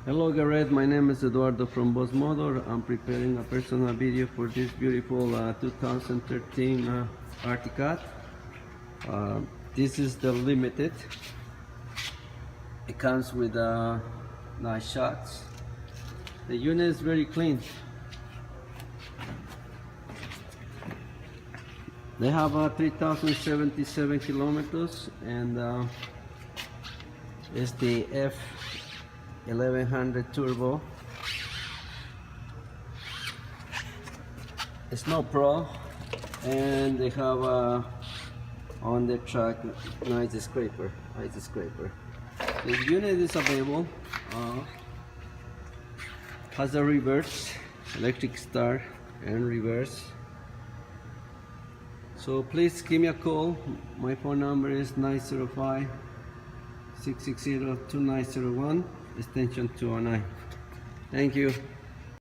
Hello Garrett, my name is Eduardo from Boss Motor. I'm preparing a personal video for this beautiful 2013 Artic. This is the limited. It comes with nice shocks. The unit is very clean. They have 3,077 kilometers, and it's the F1100 turbo. It's no pro, and they have on the track nice scraper. The unit is available. Has a reverse, electric start and reverse. So please give me a call. My phone number is 905-660-2901, extension 209. Thank you.